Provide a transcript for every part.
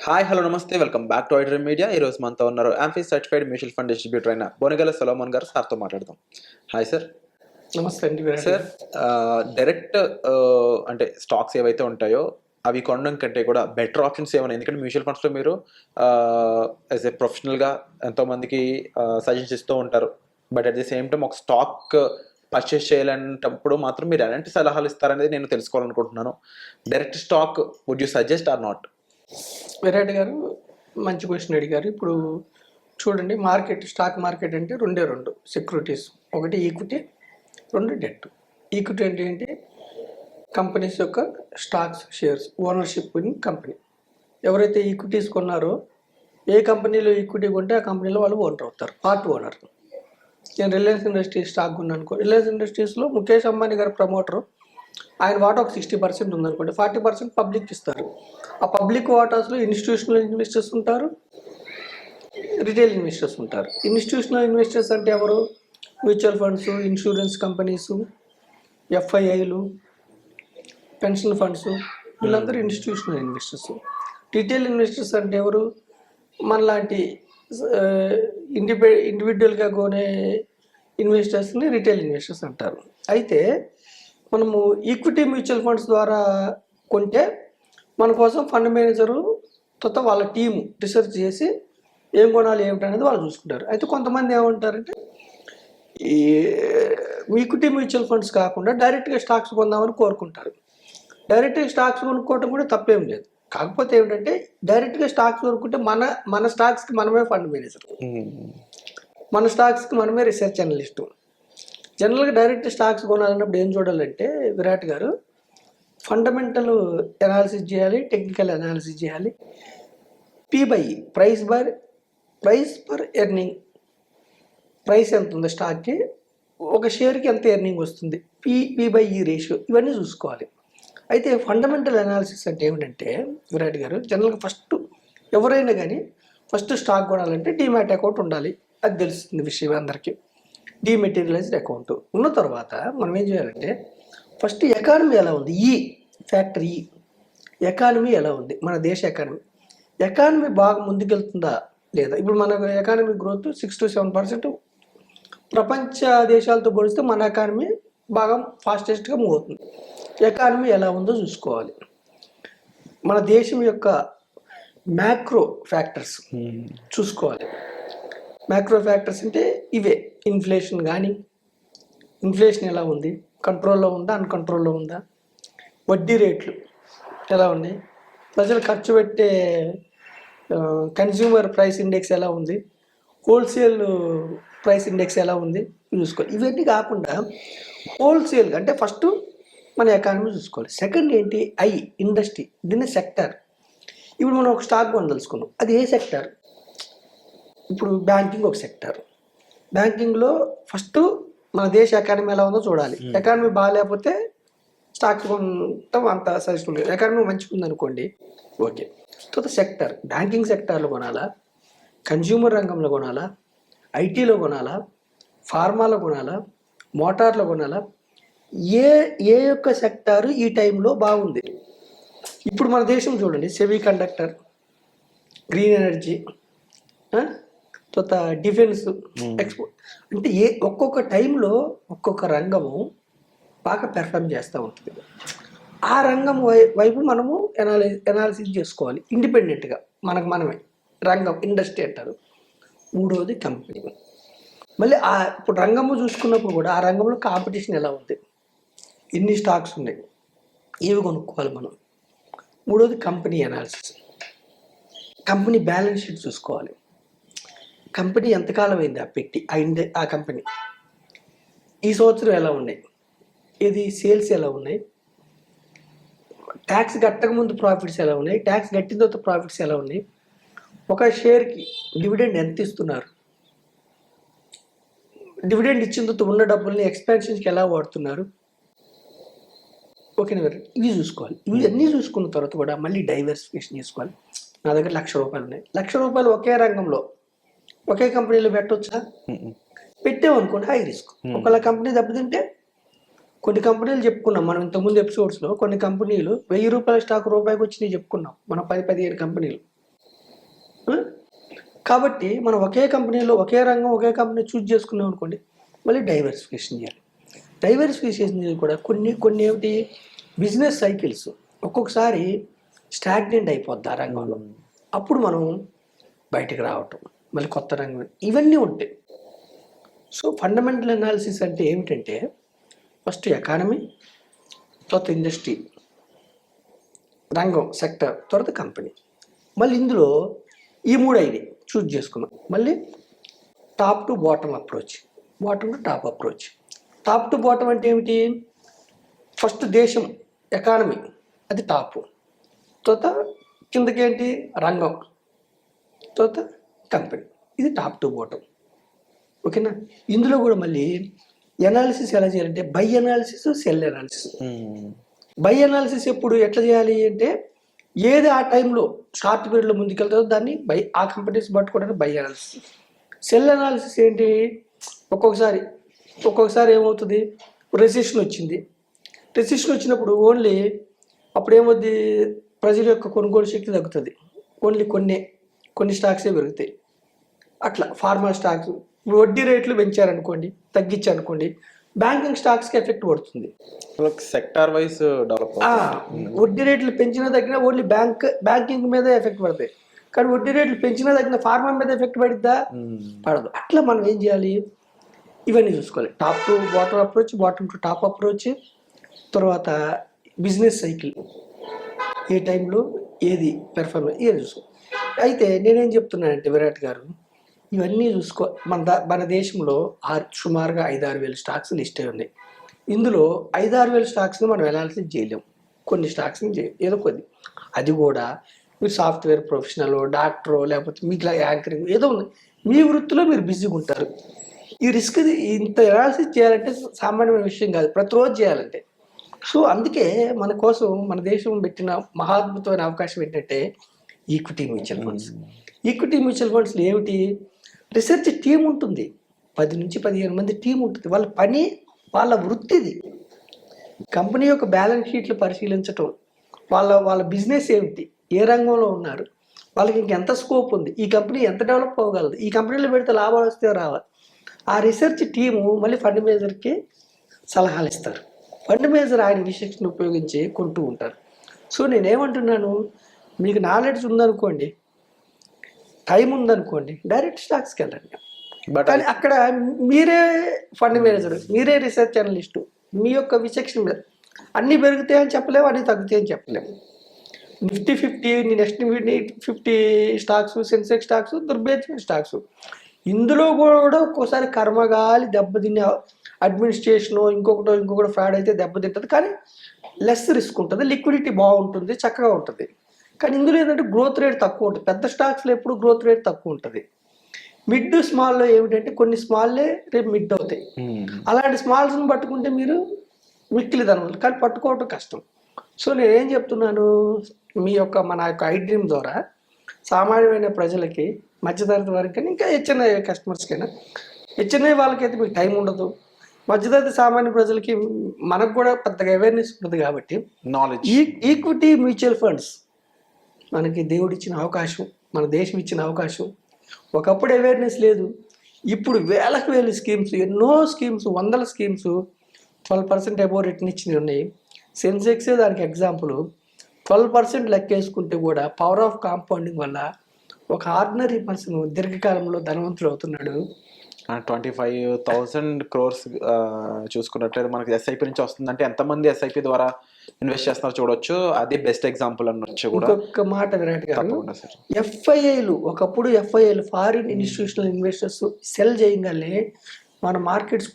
Hi hello నమస్తే welcome back to iDream media. ఈ రోజు మనతో ఉన్నారు amphi certified mutual fund distributor అయిన బోనగల సొలోమన్ గారు. సార్తో మాట్లాడదాం. Hi sir. నమస్తే అండి. సార్, డైరెక్ట్ అంటే స్టాక్స్ ఏవైతే ఉంటాయో అవి కొనడం కంటే కూడా బెటర్ ఆప్షన్స్ ఏమైనా, ఎందుకంటే మ్యూచువల్ ఫండ్స్లో మీరు యాజ్ ఏ ప్రొఫెషనల్గా ఎంతోమందికి సజెస్ట్ ఇస్తూ ఉంటారు. But at the same time ఒక స్టాక్ పర్చేస్ చేయాలంటప్పుడు మాత్రం మీరు ఎలాంటి సలహాలు ఇస్తారనేది నేను తెలుసుకోవాలనుకుంటున్నాను. Direct stock would you suggest or not? Virat గారు మంచి క్వశ్చన్ అడిగారు. ఇప్పుడు చూడండి, స్టాక్ మార్కెట్ అంటే రెండు సెక్యూరిటీస్, ఒకటి ఈక్విటీ, రెండు డెట్. ఈక్విటీ అంటే ఏంటి? కంపెనీస్ యొక్క stocks, shares, ownership in company. ఎవరైతే ఈక్విటీస్ కొన్నారో, ఏ కంపెనీలో ఈక్విటీ కొంటే ఆ కంపెనీలో వాళ్ళు ఓనర్ అవుతారు, పార్ట్ ఓనర్. నేను రిలయన్స్ ఇండస్ట్రీస్ స్టాక్ కొన్నాను అనుకో, రిలయన్స్ ఇండస్ట్రీస్లో ముఖేష్ అంబానీ గారు ప్రమోటరు, ఆయన వాటా ఒక 60% ఉందనుకోండి, 40% పబ్లిక్ ఇస్తారు. ఆ పబ్లిక్ వాటాస్లో ఇన్స్టిట్యూషనల్ ఇన్వెస్టర్స్ ఉంటారు, రిటైల్ ఇన్వెస్టర్స్ ఉంటారు. ఇన్స్టిట్యూషనల్ ఇన్వెస్టర్స్ అంటే ఎవరు? మ్యూచువల్ ఫండ్స్, ఇన్సూరెన్స్ కంపెనీసు, ఎఫ్ఐఐలు, పెన్షన్ ఫండ్స్, వీళ్ళందరూ ఇన్స్టిట్యూషనల్ ఇన్వెస్టర్స్. రిటైల్ ఇన్వెస్టర్స్ అంటే ఎవరు? మనలాంటి ఇండివిజువల్గా కొనే ఇన్వెస్టర్స్ని రిటైల్ ఇన్వెస్టర్స్ అంటారు. అయితే మనము ఈక్విటీ మ్యూచువల్ ఫండ్స్ ద్వారా కొంటే మన కోసం ఫండ్ మేనేజరు తర్వాత వాళ్ళ టీము రీసెర్చ్ చేసి ఏం కొనాలి ఏమిటనేది వాళ్ళు చూసుకుంటారు. అయితే కొంతమంది ఏమంటారంటే, ఈ ఈక్విటీ మ్యూచువల్ ఫండ్స్ కాకుండా డైరెక్ట్గా స్టాక్స్ కొందామని కోరుకుంటారు. డైరెక్ట్గా స్టాక్స్ కొనుక్కోవటం కూడా తప్పేం లేదు. కాకపోతే ఏమిటంటే, డైరెక్ట్గా స్టాక్స్ కొనుక్కుంటే మన స్టాక్స్కి మనమే ఫండ్ మేనేజర్, మన స్టాక్స్కి మనమే రీసెర్చ్ అనలిస్టు. జనరల్గా డైరెక్ట్ స్టాక్స్ కొనాలన్నప్పుడు ఏం చూడాలంటే విరాట్ గారు, ఫండమెంటల్ అనాలిసిస్ చేయాలి, టెక్నికల్ అనాలిసిస్ చేయాలి. P/E, price per earning, price ఎంత ఉంది స్టాక్కి, ఒక షేర్కి ఎంత ఎర్నింగ్ వస్తుంది, P/E రేషియో, ఇవన్నీ చూసుకోవాలి. అయితే ఫండమెంటల్ అనాలిసిస్ అంటే ఏమిటంటే విరాట్ గారు, జనరల్గా ఫస్ట్ ఎవరైనా కానీ ఫస్ట్ స్టాక్ కొనాలంటే డీమ్యాట్ అకౌంట్ ఉండాలి. అది తెలుస్తుంది విషయం అందరికీ. డీమెటీరియలైజ్డ్ అకౌంట్ ఉన్న తర్వాత మనం ఏం చేయాలంటే, ఫస్ట్ ఎకానమీ ఎలా ఉంది, ఫ్యాక్టర్ ఎకానమీ ఎలా ఉంది, మన దేశ ఎకానమీ బాగా ముందుకెళ్తుందా లేదా. ఇప్పుడు మన ఎకానమీ గ్రోత్ 6 to 7%, ప్రపంచ దేశాలతో పోలిస్తే మన ఎకానమీ బాగా ఫాస్టెస్ట్గా మూవ్ అవుతుంది. ఎకానమీ ఎలా ఉందో చూసుకోవాలి. మన దేశం యొక్క మ్యాక్రో ఫ్యాక్టర్స్ చూసుకోవాలి. మ్యాక్రో ఫ్యాక్టర్స్ అంటే ఇవే. ఇన్ఫ్లేషన్ కానీ, ఇన్ఫ్లేషన్ ఎలా ఉంది, కంట్రోల్లో ఉందా, అన్కంట్రోల్లో ఉందా, వడ్డీ రేట్లు ఎలా ఉన్నాయి, ప్రజలు ఖర్చు పెట్టే కన్జ్యూమర్ ప్రైస్ ఇండెక్స్ ఎలా ఉంది, హోల్సేల్ ప్రైస్ ఇండెక్స్ ఎలా ఉంది చూసుకోవాలి. ఇవన్నీ కాకుండా హోల్సేల్ అంటే ఫస్ట్ మన ఎకానమీ చూసుకోవాలి. సెకండ్ ఏంటి? ఇండస్ట్రీ, దీన్ని సెక్టర్. ఇప్పుడు మనం ఒక స్టాక్ కొనదలుచుకున్నాం, అది ఏ సెక్టర్? ఇప్పుడు బ్యాంకింగ్ ఒక సెక్టర్. బ్యాంకింగ్లో ఫస్ట్ మన దేశ ఎకానమీ ఎలా ఉందో చూడాలి. ఎకానమీ బాగాలేకపోతే స్టాక్స్ కొనటం అంత సజెషన్ లేదు. ఎకానమీ మంచిగా ఉందనుకోండి, ఓకే. తర్వాత సెక్టర్, బ్యాంకింగ్ సెక్టార్లో కొనాలా, కన్జ్యూమర్ రంగంలో కొనాలా, ఐటీలో కొనాలా, ఫార్మాలో కొనాలా, మోటార్లో కొనాలా, ఏ యొక్క సెక్టారు ఈ టైంలో బాగుంది. ఇప్పుడు మన దేశం చూడండి, సెమీ కండక్టర్, గ్రీన్ ఎనర్జీ, తర్వాత డిఫెన్స్, ఎక్స్పోర్ట్, అంటే ఒక్కొక్క టైంలో ఒక్కొక్క రంగము బాగా పెర్ఫామ్ చేస్తూ ఉంటుంది. ఆ రంగం వైపు మనము అనాలిసిస్ చేసుకోవాలి ఇండిపెండెంట్గా, మనమే. రంగం ఇండస్ట్రీ అంటారు. మూడవది కంపెనీ. మళ్ళీ ఇప్పుడు రంగము చూసుకున్నప్పుడు కూడా ఆ రంగంలో కాంపిటీషన్ ఎలా ఉంది, ఎన్ని స్టాక్స్ ఉన్నాయి, ఏవి కొనుక్కోవాలి మనం. మూడవది company analysis. Company balance sheet చూసుకోవాలి. కంపెనీ ఎంతకాలం అయింది పెట్టి, ఆ కంపెనీ ఈ సంవత్సరం ఎలా ఉన్నాయి, ఇది సేల్స్ ఎలా ఉన్నాయి, ట్యాక్స్ కట్టక ముందు ప్రాఫిట్స్ ఎలా ఉన్నాయి, ట్యాక్స్ కట్టిన తర్వాత ప్రాఫిట్స్ ఎలా ఉన్నాయి, ఒక షేర్కి డివిడెండ్ ఎంత ఇస్తున్నారు, డివిడెండ్ ఇచ్చిన తర్వాత ఉన్న డబ్బుల్ని ఎక్స్పాన్షన్స్కి ఎలా వాడుతున్నారు, ఓకేనా. ఇవి చూసుకోవాలి. ఇవి అన్నీ చూసుకున్న తర్వాత కూడా మళ్ళీ డైవర్సిఫికేషన్ చేసుకోవాలి. నా దగ్గర ₹1,00,000 ఉన్నాయి, ₹1,00,000 ఒకే రంగంలో ఒకే కంపెనీలో పెట్టవచ్చా? పెట్టామనుకోండి హై రిస్క్. ఒకవేళ కంపెనీ దెబ్బతింటే, కొన్ని కంపెనీలు చెప్పుకున్నాం మనం ఇంతకుముందు ఎపిసోడ్స్లో, కొన్ని కంపెనీలు ₹1,000 స్టాక్ రూపాయికి వచ్చినాయి చెప్పుకున్నాం మనం, 10-15 కంపెనీలు. కాబట్టి మనం ఒకే కంపెనీలో ఒకే రంగం ఒకే కంపెనీ చూజ్ చేసుకున్నాం అనుకోండి, మళ్ళీ డైవర్సిఫికేషన్ చేయాలి. డైవర్సిఫికేషన్ కూడా కొన్ని ఏమిటి బిజినెస్ సైకిల్స్ ఒక్కొక్కసారి స్టాగ్నెంట్ అయిపోద్ది ఆ రంగంలో. అప్పుడు మనం బయటకు రావటం, మళ్ళీ కొత్త రంగం, ఇవన్నీ ఉంటాయి. సో ఫండమెంటల్ అనాలిసిస్ అంటే ఏమిటంటే ఫస్ట్ ఎకానమీ, తర్వాత ఇండస్ట్రీ రంగం సెక్టర్, తర్వాత కంపెనీ. మళ్ళీ ఇందులో ఈ 3 అయింది చూజ్ చేసుకున్నాం. మళ్ళీ top to bottom approach, bottom to top approach. Top to bottom అంటే ఏమిటి? ఫస్ట్ దేశం ఎకానమీ అది టాప్, తర్వాత కిందకి ఏంటి రంగం, తర్వాత కంపెనీ, ఇది టాప్ టు బాటమ్. ఓకేనా? ఇందులో కూడా మళ్ళీ ఎనాలిసిస్ ఎలా చేయాలంటే by analysis, cell analysis. By analysis ఎప్పుడు ఎట్లా చేయాలి అంటే ఏది ఆ టైంలో షార్ట్ పీరియడ్లో ముందుకెళ్తుందో దాన్ని ఆ కంపెనీస్ పట్టుకోవడానికి బై అనాలిసిస్. సెల్ అనాలిసిస్ ఏంటి? ఒక్కొక్కసారి ఏమవుతుంది, రెసిషన్ వచ్చింది. రెసిషన్ వచ్చినప్పుడు ఓన్లీ అప్పుడు ఏమవుద్ది, ప్రజల యొక్క కొనుగోలు శక్తి తగ్గుతుంది. ఓన్లీ కొన్ని స్టాక్సే పెరుగుతాయి. అట్లా ఫార్మా స్టాక్స్ వడ్డీ రేట్లు పెంచారనుకోండి, తగ్గించారనుకోండి, బ్యాంకింగ్ స్టాక్స్కి ఎఫెక్ట్ పడుతుంది. Sector wise develop. వడ్డీ రేట్లు పెంచినా తగ్గినా ఓన్లీ బ్యాంకింగ్ మీద ఎఫెక్ట్ పడతాయి. కానీ వడ్డీ రేట్లు పెంచినా తగ్గిన ఫార్మా మీద ఎఫెక్ట్ పడిద్దా? పడదు. అట్లా మనం ఏం చేయాలి, ఇవన్నీ చూసుకోవాలి. Top to bottom approach, bottom to top approach, తర్వాత బిజినెస్ సైకిల్ ఏ టైంలో ఏది పెర్ఫార్మెన్స్ ఇవన్నీ చూసుకో. అయితే నేనేం చెప్తున్నానంటే విరాట్ గారు, ఇవన్నీ చూసుకో. మన దేశంలో సుమారుగా 5-6 వేల స్టాక్స్ లిస్ట్ అయి ఉన్నాయి. ఇందులో 5-6 వేల స్టాక్స్ని మనం అనాలిసిస్ చేయలేము. కొన్ని స్టాక్స్ని ఏదో కొద్ది, అది కూడా మీరు సాఫ్ట్వేర్ ప్రొఫెషనల్, డాక్టరో, లేకపోతే మీకు యాంకరింగ్ ఏదో ఉంది, మీ వృత్తిలో మీరు బిజీగా ఉంటారు. ఈ రిస్క్ ఇంత అనాలిసిస్ చేయాలంటే సామాన్యమైన విషయం కాదు, ప్రతిరోజు చేయాలంటే. సో అందుకే మన కోసం మన దేశం పెట్టిన మహాద్భుతమైన అవకాశం ఏంటంటే equity mutual funds. Equity mutual ఫండ్స్లో ఏమిటి, రీసెర్చ్ టీం ఉంటుంది, 10 నుంచి 15 మంది టీం ఉంటుంది. వాళ్ళ పని, వాళ్ళ వృత్తిది కంపెనీ యొక్క బ్యాలెన్స్ షీట్లు పరిశీలించటం, వాళ్ళ బిజినెస్ ఏమిటి, ఏ రంగంలో ఉన్నారు, వాళ్ళకి ఇంకెంత స్కోప్ ఉంది, ఈ కంపెనీ ఎంత డెవలప్ అవ్వగలదు, ఈ కంపెనీలో పెడితే లాభాలు వస్తే రావాలి. ఆ రీసెర్చ్ టీము మళ్ళీ ఫండ్ మేనేజర్కి సలహాలు ఇస్తారు. ఫండ్ మేనేజర్ ఆయన విశేషణ ఉపయోగించి కొంటూ ఉంటారు. సో నేనేమంటున్నాను, మీకు నాలెడ్జ్ ఉందనుకోండి, టైం ఉందనుకోండి, డైరెక్ట్ స్టాక్స్కి వెళ్ళండి. కానీ అక్కడ మీరే ఫండ్ మేనేజర్, మీరే రీసెర్చ్ అనలిస్టు, మీ యొక్క విచక్షణ మీద అన్నీ పెరుగుతాయని చెప్పలేము, అన్నీ తగ్గుతాయని చెప్పలేము. Nifty 50, next 50 stocks, Sensex stocks, దుర్భేద్యమైన స్టాక్స్. ఇందులో కూడా ఒక్కోసారి కర్మగాలి దెబ్బతినే అడ్మినిస్ట్రేషను ఇంకొకటి ఫ్రాడ్ అయితే దెబ్బతింటుంది. కానీ లెస్ రిస్క్ ఉంటుంది, లిక్విడిటీ బాగుంటుంది, చక్కగా ఉంటుంది. కానీ ఇందులో ఏంటంటే గ్రోత్ రేట్ తక్కువ ఉంటుంది. పెద్ద స్టాక్స్లో ఎప్పుడు గ్రోత్ రేట్ తక్కువ ఉంటుంది. మిడ్ స్మాల్లో ఏమిటంటే కొన్ని స్మాల్లే రేపు మిడ్ అవుతాయి. అలాంటి స్మాల్స్ని పట్టుకుంటే మీరు మిక్కిలిది అనమాట, కానీ పట్టుకోవటం కష్టం. సో నేనేం చెప్తున్నాను, మన యొక్క ఐ డ్రీమ్ ద్వారా సామాన్యమైన ప్రజలకి, మధ్యతరగతి వారికి, ఇంకా హెచ్ఎన్ఐ కస్టమర్స్కైనా, హెచ్ఎన్ఐ వాళ్ళకైతే మీకు టైం ఉండదు, మధ్యతరగతి సామాన్య ప్రజలకి మనకు కూడా పెద్దగా అవేర్నెస్ ఉంటుంది. కాబట్టి నాలెడ్జ్, ఈక్విటీ మ్యూచువల్ ఫండ్స్ మనకి దేవుడిచ్చిన అవకాశం, మన దేశం ఇచ్చిన అవకాశం. ఒకప్పుడు అవేర్నెస్ లేదు, ఇప్పుడు వేలకు వేలు స్కీమ్స్, ఎన్నో స్కీమ్స్, వందల స్కీమ్స్ 12% అబోవ్ రిటర్న్ ఇచ్చినవి ఉన్నాయి. సెన్సెక్సే దానికి ఎగ్జాంపుల్. 12% లెక్కేసుకుంటే కూడా పవర్ ఆఫ్ కాంపౌండింగ్ వల్ల ఒక ఆర్డినరీ పర్సన్ దీర్ఘకాలంలో ధనవంతుడు అవుతున్నాడు. 25,000 crores చూసుకున్నట్లయితే మనకి ఎస్ఐపి నుంచి వస్తుందంటే ఎంతమంది ఎస్ఐపి ద్వారా ఇన్వెస్ట్ చేస్తున్నారు చూడొచ్చు. అది బెస్ట్ ఎగ్జాంపుల్ అనొచ్చు. కూడా ఇంకొక మాట విరాట్ గారు, ఎఫ్ఐఐలు ఒకప్పుడు ఎఫ్ఐఐలు ఫారిన్ ఇన్స్టిట్యూషనల్ ఇన్వెస్టర్స్ సెల్ చేయగానే మన మార్కెట్స్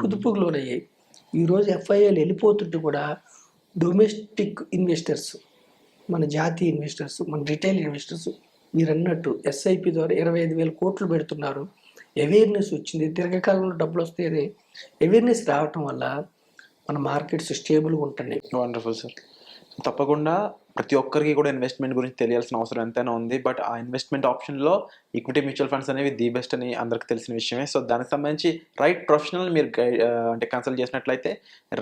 కుదుపుకు లోనయ్యాయి. ఈరోజు ఎఫ్ఐఐలు వెళ్ళిపోతుంటే కూడా డొమెస్టిక్ ఇన్వెస్టర్స్, మన జాతీయ ఇన్వెస్టర్స్, మన రిటైల్ ఇన్వెస్టర్స్ మీరు అన్నట్టు ఎస్ఐపి ద్వారా 25,000 కోట్లు పెడుతున్నారు. అవేర్నెస్ వచ్చింది, దీర్ఘకాలంలో డబ్బులు వస్తాయని అవేర్నెస్ రావటం వల్ల మన మార్కెట్స్ స్టేబుల్గా ఉంటున్నాయి. Wonderful sir. తప్పకుండా ప్రతి ఒక్కరికి కూడా ఇన్వెస్ట్మెంట్ గురించి తెలియాల్సిన అవసరం ఎంతైనా ఉంది. బట్ ఆ ఇన్వెస్ట్మెంట్ ఆప్షన్లో ఈక్విటీ మ్యూచువల్ ఫండ్స్ అనేవి ది బెస్ట్ అని అందరికి తెలిసిన విషయమే. సో దానికి సంబంధించి రైట్ ప్రొఫెషనల్ మీరు అంటే కన్సల్ట్ చేసినట్లయితే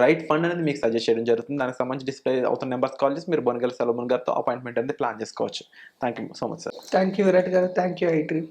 రైట్ ఫండ్ అనేది మీకు సజెస్ట్ చేయడం జరుగుతుంది. దానికి సంబంధించి డిస్ప్లే అవుతున్న నెంబర్స్ కాల్ చేసి మీరు బొనగల్ సలోమన్ గారితో అపాయింట్మెంట్ అనేది ప్లాన్ చేసుకోవచ్చు. Thank you so much sir. Thank you Virat గారు, థ్యాంక్ యూ ఐ డ్రీమ్.